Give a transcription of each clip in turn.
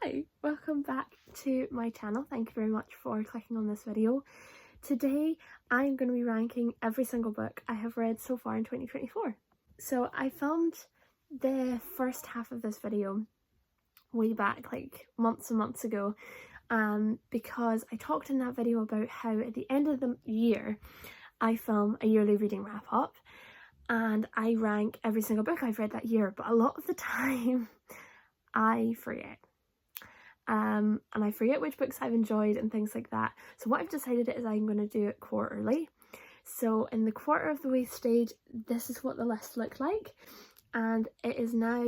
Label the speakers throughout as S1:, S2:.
S1: Hi, welcome back to my channel. Thank you very much for clicking on this video. Today I'm going to be ranking every single book I have read so far in 2024. So I filmed the first half of this video way back, like months and months ago, because I talked in that video about how at the end of the year I film a yearly reading wrap up and I rank every single book I've read that year, but a lot of the time I forget. And I forget which books I've enjoyed and things like that. So what I've decided is I'm going to do it quarterly. So in the quarter of the way stage, this is what the list looked like. And it is now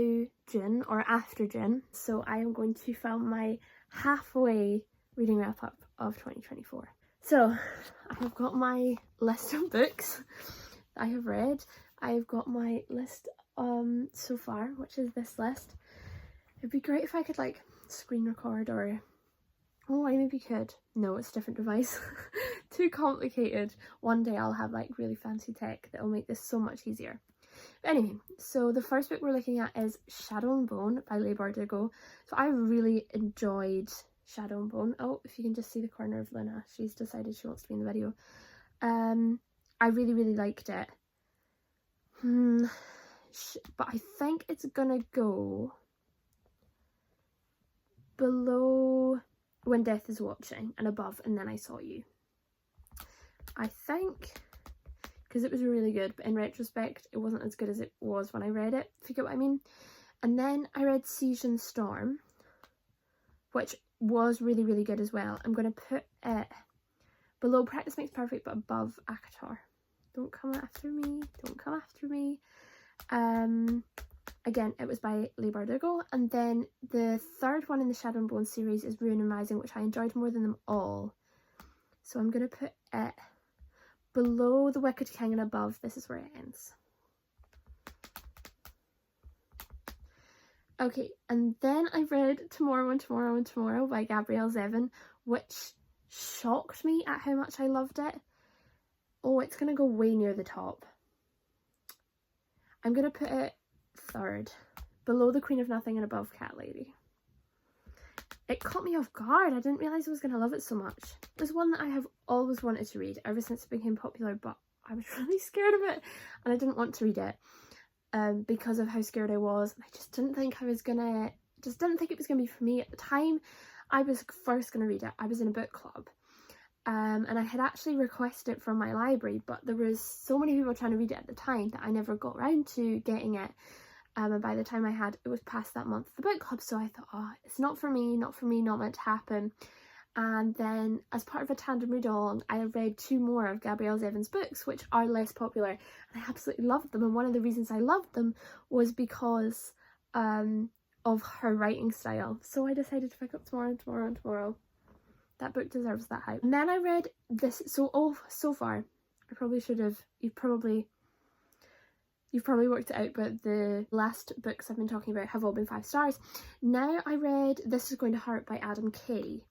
S1: June, or after June. So I am going to film my halfway reading wrap up of 2024. So I have got my list of books that I have read. I have got my list so far, which is this list. It'd be great if I could like screen record, or I maybe could. No, it's a different device. Too complicated. One day I'll have like really fancy tech that will make this so much easier. But anyway, so the first book we're looking at is Shadow and Bone by Leigh Bardugo. So I really enjoyed Shadow and Bone. Oh, if you can just see the corner of Luna, she's decided she wants to be in the video. I really liked it. But I think it's gonna go below When Death is Watching and above And Then I Saw You. I think because it was really good, but in retrospect it wasn't as good as it was when I read it, if you get what I mean. And then I read Siege and Storm, which was really good as well. I'm going to put it below Practice Makes Perfect but above ACOTAR. Don't come after me, don't come after me. Again, it was by Leigh Bardugo. And then the third one in the Shadow and Bone series is Ruin and Rising, which I enjoyed more than them all. So I'm going to put it below The Wicked King and above This Is Where It Ends. Okay, and then I read Tomorrow and Tomorrow and Tomorrow by Gabrielle Zevin, which shocked me at how much I loved it. Oh, it's going to go way near the top. I'm going to put it third, below The Queen of Nothing and above Cat Lady. It caught me off guard. I didn't realise I was going to love it so much. It was one that I have always wanted to read ever since it became popular, but I was really scared of it and I didn't want to read it because of how scared I was. I just didn't think it was going to be for me at the time. I was first going to read it. I was in a book club. And I had actually requested it from my library, but there was so many people trying to read it at the time that I never got around to getting it. And by the time I had, it was past that month of the book club, so I thought, oh, it's not for me, not meant to happen. And then as part of a tandem read along, I read 2 more of Gabrielle Zevin's books, which are less popular, and I absolutely loved them. And one of the reasons I loved them was because of her writing style. So I decided to pick up Tomorrow and Tomorrow and Tomorrow. That book deserves that hype. And then I read this. So far, I probably should have. You've probably worked it out, but the last books I've been talking about have all been 5 stars. Now I read This Is Going to Hurt by Adam Kay.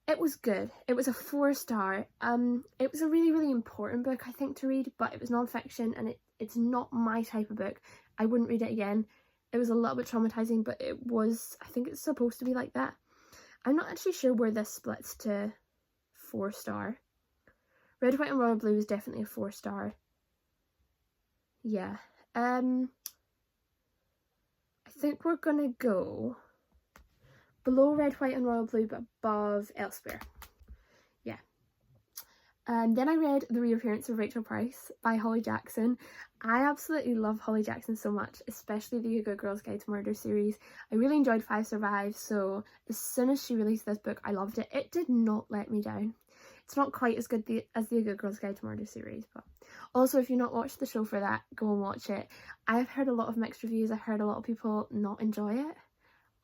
S1: It was good. It was a 4-star. It was a really important book, I think, to read, but it was non-fiction and it's not my type of book. I wouldn't read it again. It was a little bit traumatizing, but it was, I think it's supposed to be like that. I'm not actually sure where this splits to 4-star. Red, White and Royal Blue is definitely a 4-star. Yeah. I think we're gonna go below Red, White and Royal Blue but above Elsewhere. Yeah. Then I read The Reappearance of Rachel Price by Holly Jackson. I absolutely love Holly Jackson so much, especially the You Good Girls Guide to Murder series. I really enjoyed 5 Survive, so as soon as she released this book, I loved it. It did not let me down. It's not quite as good as the You Good Girls Guide to Murder series, but also if you've not watched the show for that, go and watch it. I've heard a lot of mixed reviews. I've heard a lot of people not enjoy it.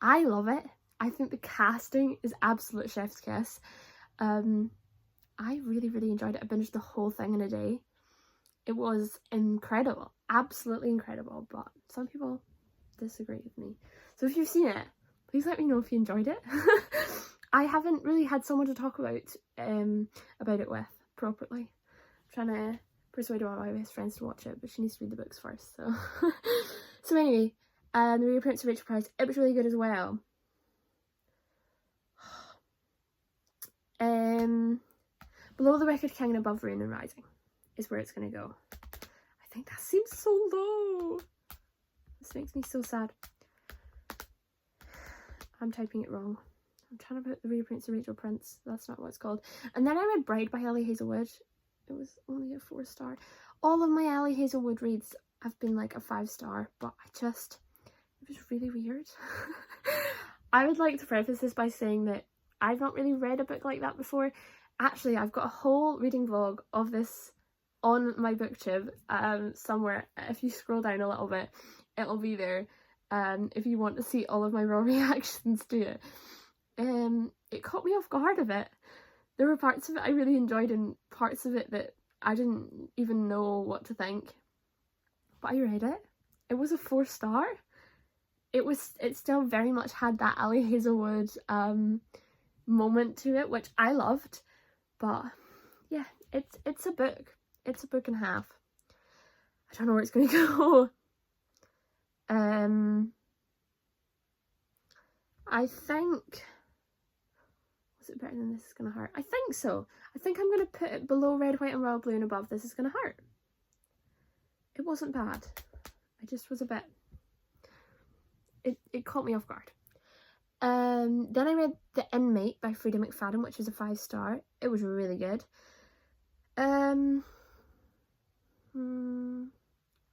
S1: I love it. I think the casting is absolute chef's kiss. I really enjoyed it. I binged the whole thing in a day. It was incredible, absolutely incredible, but some people disagree with me. So if you've seen it, please let me know if you enjoyed it. I haven't really had someone to talk about it with properly. I'm trying to persuade one of my best friends to watch it, but she needs to read the books first. So, so anyway, The Reappearance of Rachel Price. It was really good as well. Below the Wicked King and above Rain and Rising is where it's going to go. I think that seems so low. This makes me so sad. I'm typing it wrong. I'm trying to put the reprints of Rachel Prince. That's not what it's called. And then I read Bride by Ellie Hazelwood. It was only a 4-star. All of my Ellie Hazelwood reads have been like a 5-star, but it was really weird. I would like to preface this by saying that I've not really read a book like that before. Actually, I've got a whole reading vlog of this on my booktube somewhere. If you scroll down a little bit, it'll be there. If you want to see all of my raw reactions to it. It caught me off guard a bit. There were parts of it I really enjoyed and parts of it that I didn't even know what to think. But I read it. It was a 4-star. It still very much had that Ellie Hazelwood moment to it, which I loved. But yeah, it's a book. It's a book and a half. I don't know where it's going to go. I think... Was it better than This Is Gonna Hurt? I think so. I think I'm going to put it below Red, White and Royal Blue and above This Is Gonna Hurt. It wasn't bad. I just was a bit... It caught me off guard. Then I read The Inmate by Frida McFadden, which is a 5-star. It was really good. I'm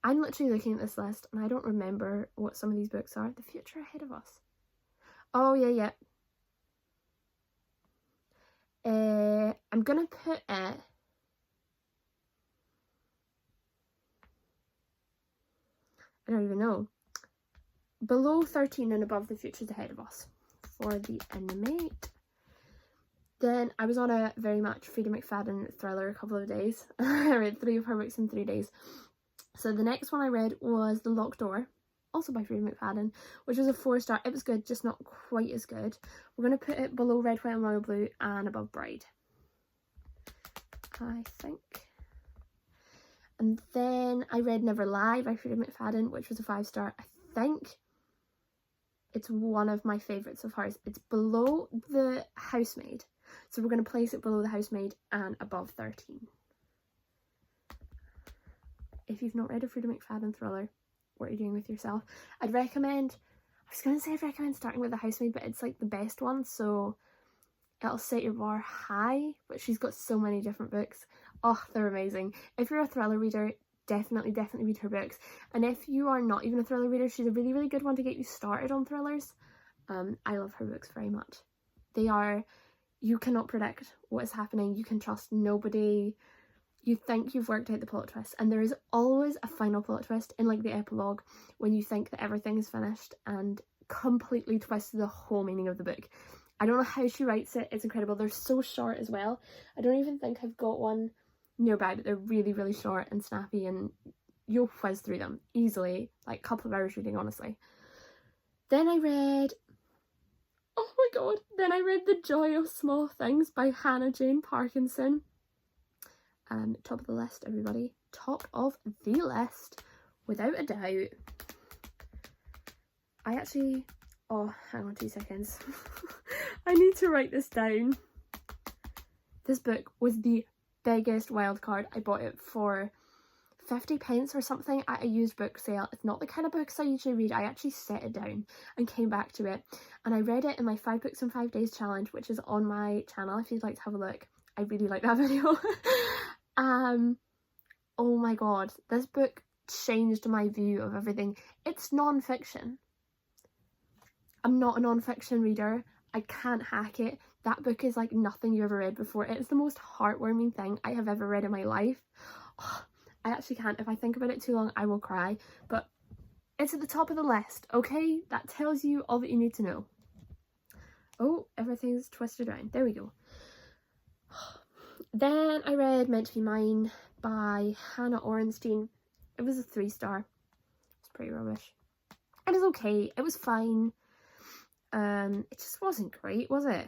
S1: literally looking at this list and I don't remember what some of these books are. The Future Ahead of Us. Oh, yeah. I'm gonna put it... I don't even know. Below 13 and above The Future's Ahead of Us for The Inmate. Then I was on a very much Frida McFadden thriller a couple of days. I read 3 of her books in 3 days. So the next one I read was The Locked Door, also by Frida McFadden, which was a 4-star. It was good, just not quite as good. We're going to put it below Red, White and Royal Blue and above Bride, I think. And then I read Never Lie by Frida McFadden, which was a 5-star. I think it's one of my favourites of hers. It's below The Housemaid. So we're going to place it below The Housemaid and above 13. If you've not read a Frida McFadden thriller, what are you doing with yourself? I'd recommend starting with The Housemaid, but it's like the best one, so it'll set your bar high, but she's got so many different books. Oh, they're amazing. If you're a thriller reader, definitely read her books. And if you are not even a thriller reader, she's a really good one to get you started on thrillers. I love her books very much. You cannot predict what is happening. You can trust nobody. You think you've worked out the plot twist, and there is always a final plot twist in like the epilogue when you think that everything is finished and completely twists the whole meaning of the book. I don't know how she writes it. It's incredible. They're so short as well. I don't even think I've got one nearby, but they're really short and snappy, and you'll whiz through them easily, like a couple of hours reading, honestly. Then I read... Oh my god. Then I read The Joy of Small Things by Hannah Jane Parkinson. Top of the list, everybody. Top of the list, without a doubt. I actually... Oh, hang on 2 seconds. I need to write this down. This book was the biggest wild card. I bought it for 50 pence or something at a used book sale. It's not the kind of books I usually read. I actually set it down and came back to it. And I read it in my 5 books in 5 days challenge, which is on my channel if you'd like to have a look. I really like that video. Oh my god, this book changed my view of everything. It's non-fiction. I'm not a non-fiction reader. I can't hack it. That book is like nothing you ever read before. It's the most heartwarming thing I have ever read in my life. Oh, I actually can't. If I think about it too long, I will cry. But it's at the top of the list, okay? That tells you all that you need to know. Oh, everything's twisted around. There we go. Then I read Meant to Be Mine by Hannah Orenstein. It was a 3-star. It's pretty rubbish. It was okay. It was fine. It just wasn't great, was it?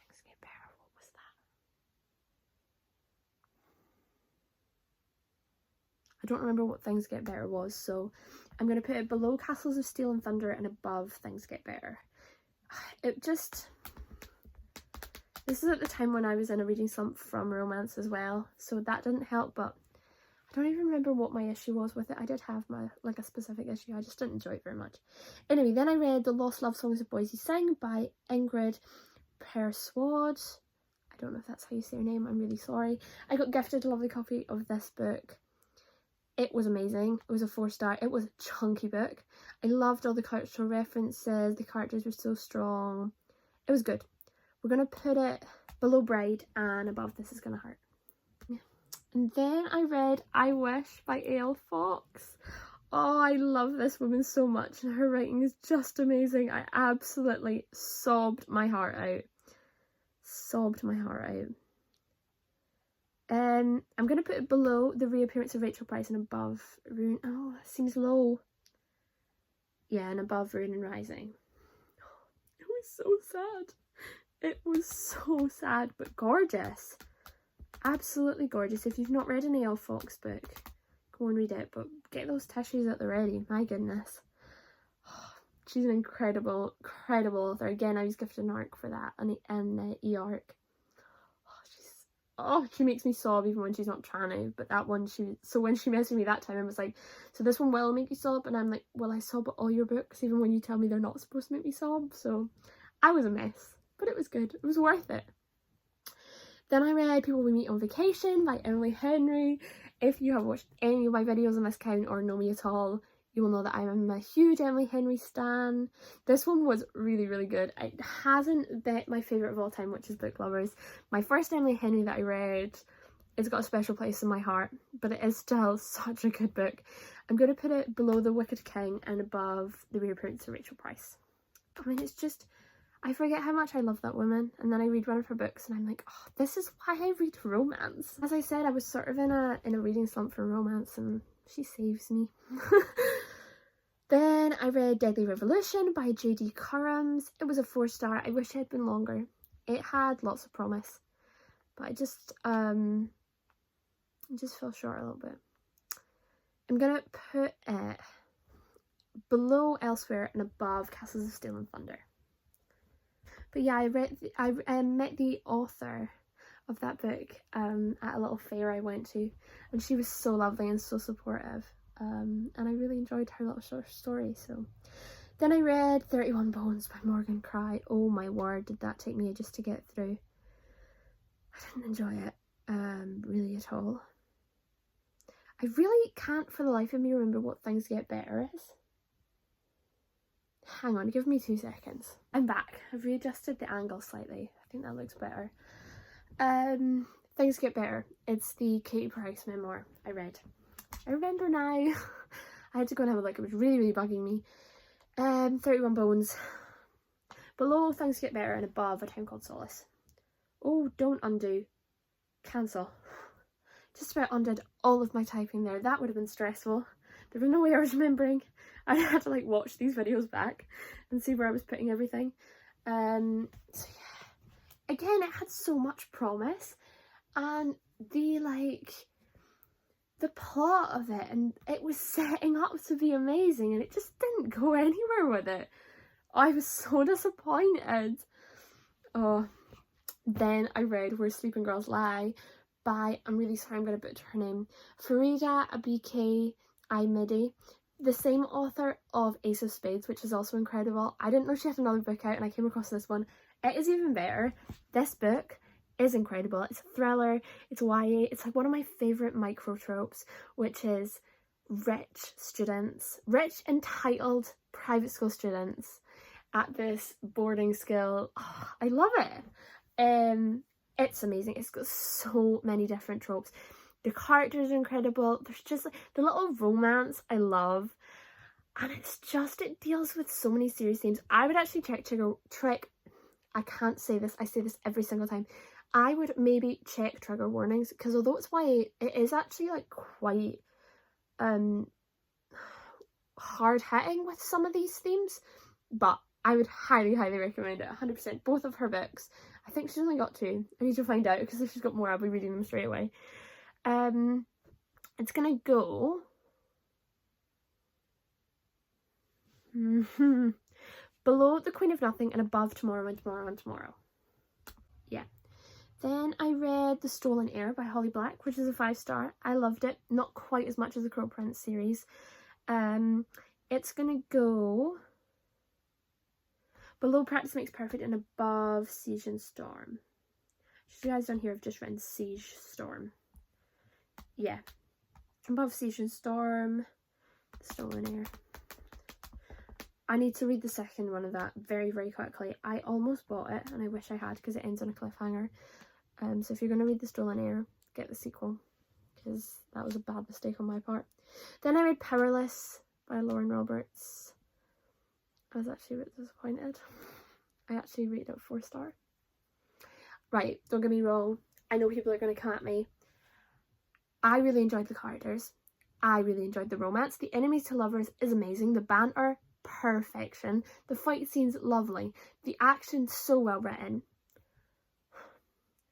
S1: Things Get Better. What was that? I don't remember what Things Get Better was, so I'm going to put it below Castles of Steel and Thunder and above Things Get Better. It just... This is at the time when I was in a reading slump from romance as well, so that didn't help, but I don't even remember what my issue was with it. I did have my, like, a specific issue. I just didn't enjoy it very much. Anyway, then I read The Lost Love Songs of Boise Sing by Ingrid Perswad. I don't know if that's how you say her name. I'm really sorry. I got gifted a lovely copy of this book. It was amazing. It was a 4-star. It was a chunky book. I loved all the cultural references. The characters were so strong. It was good. We're going to put it below Bride and above This Is Gonna Hurt. Yeah. And then I read I Wish by A.L. Fox. Oh, I love this woman so much and her writing is just amazing. I absolutely sobbed my heart out. Sobbed my heart out. I'm going to put it below The Reappearance of Rachel Price and above Ruin. Oh, it seems low. Yeah, and above Ruin and Rising. It was so sad. It was so sad, but gorgeous. Absolutely gorgeous. If you've not read an A.L. Fox book, go and read it, but get those tissues at the ready. My goodness. She's an incredible, incredible author. Again, I was gifted an ARC for that, and the e-ARC. Oh, she makes me sob even when she's not trying to, but that one, so when she messaged me that time and was like, so this one will make you sob, and I'm like, well, I sob at all your books, even when you tell me they're not supposed to make me sob, so I was a mess, but it was good, it was worth it. Then I read People We Meet on Vacation by Emily Henry. If you have watched any of my videos on this account or know me at all, you will know that I'm a huge Emily Henry stan. This one was really, really good. It hasn't been my favourite of all time, which is Book Lovers. My first Emily Henry that I read, it's got a special place in my heart, but it is still such a good book. I'm going to put it below The Wicked King and above The Reappearance of Rachel Price. I mean, it's just, I forget how much I love that woman, and then I read one of her books and I'm like, oh, this is why I read romance. As I said, I was sort of in a reading slump for romance, and she saves me. Then I read Deadly Revolution by J.D. Currams. It was a 4-star. I wish it had been longer. It had lots of promise, but I just fell short a little bit. I'm gonna put it below Elsewhere and above Castles of Steel and Thunder. But yeah, I met the author of that book at a little fair I went to, and she was so lovely and so supportive. And I really enjoyed her little short story. So then I read 31 Bones by Morgan Cry. Oh my word, did that take me ages to get through. I didn't enjoy it really at all. I really can't for the life of me remember what Things Get Better is. Hang on, give me 2 seconds. I'm back. I've readjusted the angle slightly. I think that looks better. Things Get Better. It's the Katie Price memoir I read. I remember now. I had to go and have a look. It was really, really bugging me. 31 Bones. Below Things Get Better and above A Town Called Solace. Oh, don't undo. Cancel. Just about undid all of my typing there. That would have been stressful. There was no way I was remembering. I had to like watch these videos back and see where I was putting everything. So yeah. Again, it had so much promise, and the plot of it, and it was setting up to be amazing, and it just didn't go anywhere with it. I was so disappointed. Oh, then I read Where Sleeping Girls Lie by, I'm really sorry, I'm going to butcher her name, Farida Abike Aimidi, the same author of Ace of Spades, which is also incredible. I didn't know she had another book out, and I came across this one. It is even better. This book is incredible. It's a thriller, it's YA, it's like one of my favourite micro tropes, which is rich entitled private school students at this boarding school. Oh, I love it. It's amazing. It's got so many different tropes. The characters are incredible. There's just like the little romance I love, and it's just, it deals with so many serious themes. I would actually I can't say this, I say this every single time. I would maybe check trigger warnings, because although it's YA, it is actually like quite hard hitting with some of these themes, but I would highly, highly recommend it. 100%. Both of her books. I think she's only got 2. I need to find out, because if she's got more, I'll be reading them straight away. It's gonna go below The Queen of Nothing and above Tomorrow and Tomorrow and Tomorrow. Yeah, Then I read The Stolen Heir by Holly Black, which is a 5-star. I loved it. Not quite as much as the Crow Prince series. It's gonna go below Practice Makes Perfect and above Siege and Storm. You guys down here have just written Siege Storm. Yeah. Above Siege and Storm, Stolen Heir. I need to read the second one of that very, very quickly. I almost bought it, and I wish I had, because it ends on a cliffhanger. So if you're going to read The Stolen Heir, get the sequel, because that was a bad mistake on my part. Then I read Powerless by Lauren Roberts. I was actually a bit disappointed. I actually rated it 4-star. Right, don't get me wrong. I know people are going to come at me. I really enjoyed the characters. I really enjoyed the romance. The enemies to lovers is amazing. The banter, perfection. The fight scenes, lovely. The action, so well written.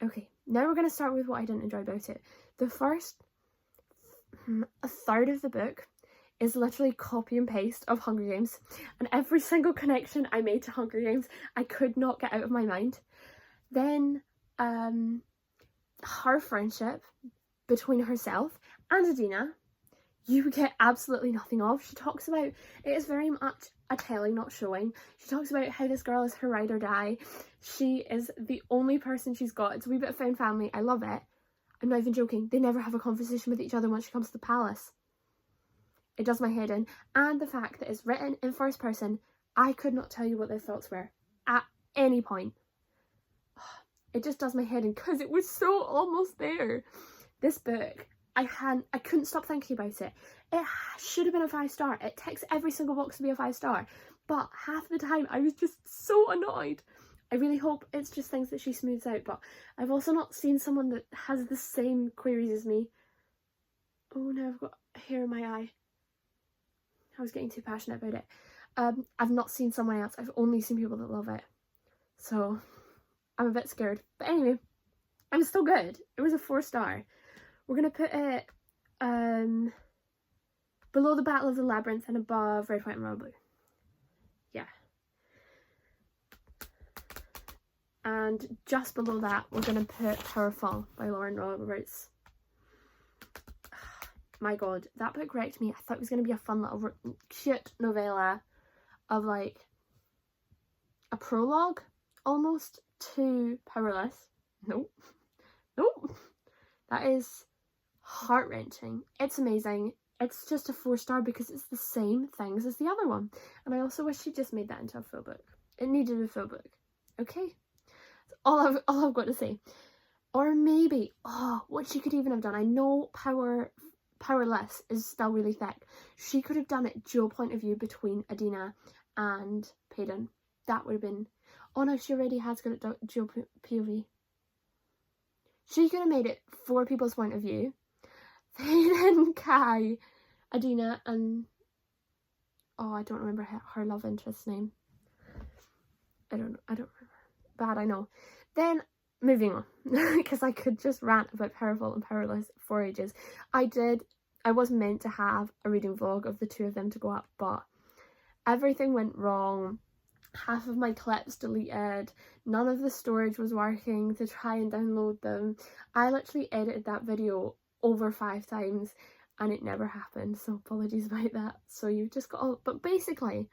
S1: Okay, now we're going to start with what I didn't enjoy about it. The first a third of the book is literally copy and paste of Hunger Games, and every single connection I made to Hunger Games I could not get out of my mind. Then her friendship between herself and Adina, you get absolutely nothing of. She talks about, it is very much a telling, not showing. She talks about how this girl is her ride or die. She is the only person she's got. It's a wee bit of found family. I love it. I'm not even joking. They never have a conversation with each other when she comes to the palace. It does my head in. And the fact that it's written in first person, I could not tell you what their thoughts were at any point. It just does my head in because it was so almost there. This book, I couldn't stop thinking about it. It should have been a 5-star. It ticks every single box to be a 5-star. But half the time I was just so annoyed. I really hope it's just things that she smooths out. But I've also not seen someone that has the same queries as me. Oh no, I've got hair in my eye. I was getting too passionate about it. I've not seen someone else. I've only seen people that love it. So I'm a bit scared. But anyway, I'm still good. It was a 4-star. We're going to put it below the Battle of the Labyrinth and above Red, White and Royal Blue. Yeah. And just below that, we're going to put Powerful by Lauren Roberts. My god, that book wrecked me. I thought it was going to be a fun little cute novella of like a prologue almost to Powerless. Nope. Nope. That is heart-wrenching. It's amazing. It's just a 4-star because it's the same things as the other one. And I also wish she just made that into a full book. It needed a full book. Okay? That's all I've got to say. Or maybe, what she could even have done. I know Powerless is still really thick. She could have done it dual point of view between Adina and Payton. That would have been... Oh no, she already has got it dual POV. She could have made it 4 people's point of view. Then Kai, Adina, and... Oh, I don't remember her love interest's name. I don't remember. Bad, I know. Then, moving on. Because I could just rant about Powerful and Powerless for ages. I was meant to have a reading vlog of the 2 of them to go up, but everything went wrong. Half of my clips deleted. None of the storage was working to try and download them. I literally edited that video over 5 times and it never happened, so apologies about that. So you've just got all... But basically,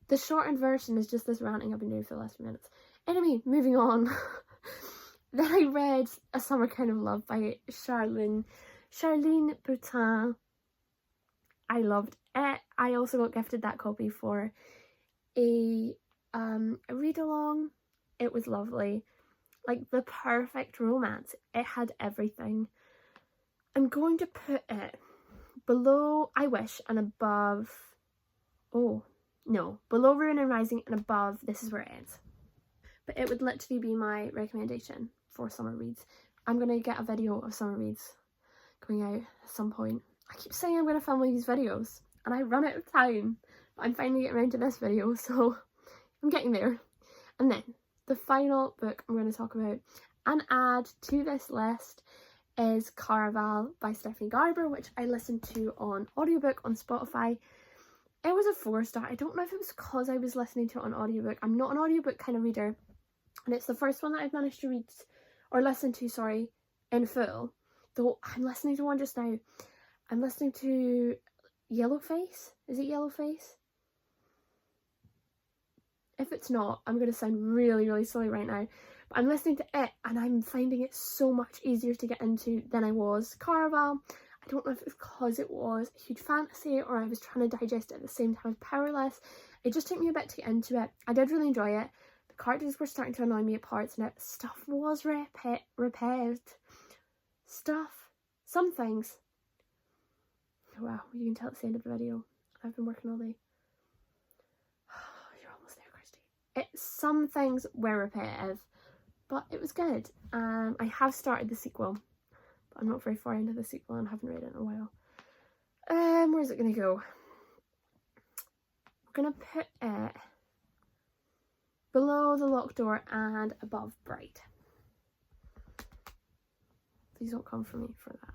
S1: the shortened version is just this ranting I've been doing for the last few minutes. Anyway, moving on. Then I read A Summer Kind of Love by Charlene Boutin. I loved it. I also got gifted that copy for a read-along. It was lovely. Like, the perfect romance. It had everything. I'm going to put it below I Wish and above... Oh, no. Below Ruin and Rising and above This Is Where It Ends. But it would literally be my recommendation for summer reads. I'm going to get a video of summer reads going out at some point. I keep saying I'm going to film these videos and I run out of time. But I'm finally getting around to this video, so I'm getting there. And then the final book I'm going to talk about and add to this list is Caraval by Stephanie Garber, which I listened to on audiobook on Spotify. It was a 4-star. I don't know if it was because I was listening to it on audiobook. I'm not an audiobook kind of reader, and it's the first one that I've managed to read or listen to, sorry, in full. Though I'm listening to one just now. I'm listening to Yellowface. Is it Yellowface? If it's not, I'm going to sound really, really silly right now. But I'm listening to it and I'm finding it so much easier to get into than I was Caraval. I don't know if it's because it was a huge fantasy or I was trying to digest it at the same time as Powerless. It just took me a bit to get into it. I did really enjoy it. The characters were starting to annoy me at parts and stuff was repaired. Some things. Wow, you can tell it's the end of the video. I've been working all day. You're almost there, Christy. Some things were repetitive, but it was good. I have started the sequel, but I'm not very far into the sequel and haven't read it in a while. Where's it going to go? We're going to put it below The Locked Door and above Bright. Please don't come for me for that.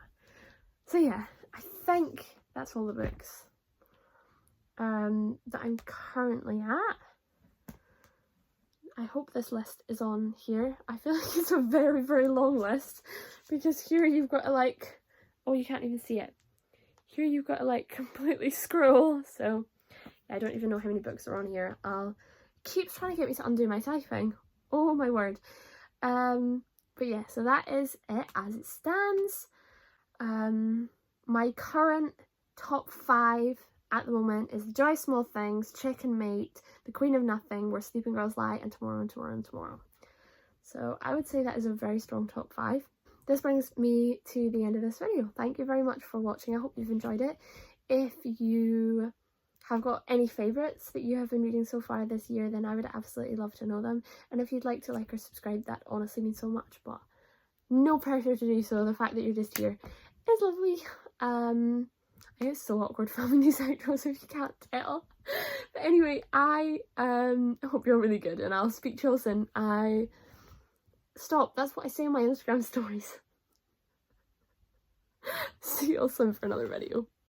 S1: So yeah, I think that's all the books that I'm currently at. I hope this list is on here. I feel like it's a very, very long list because here you've got to like, oh, you can't even see it. Here you've got to like completely scroll. So I don't even know how many books are on here. Keeps trying to get me to undo my typing. Oh my word. But yeah, so that is it as it stands. My current top 5 at the moment is The Joy Small Things, Chicken Mate, The Queen of Nothing, Where Sleeping Girls Lie, and Tomorrow and Tomorrow and Tomorrow. So I would say that is a very strong top 5. This brings me to the end of this video. Thank you very much for watching. I hope you've enjoyed it. If you have got any favourites that you have been reading so far this year, then I would absolutely love to know them. And if you'd like to like or subscribe, that honestly means so much, but no pressure to do so. The fact that you're just here is lovely. It's so awkward filming these outros if you can't tell. But anyway, I hope you're really good and I'll speak to you all soon. Stop, that's what I say on my Instagram stories. See you all soon for another video.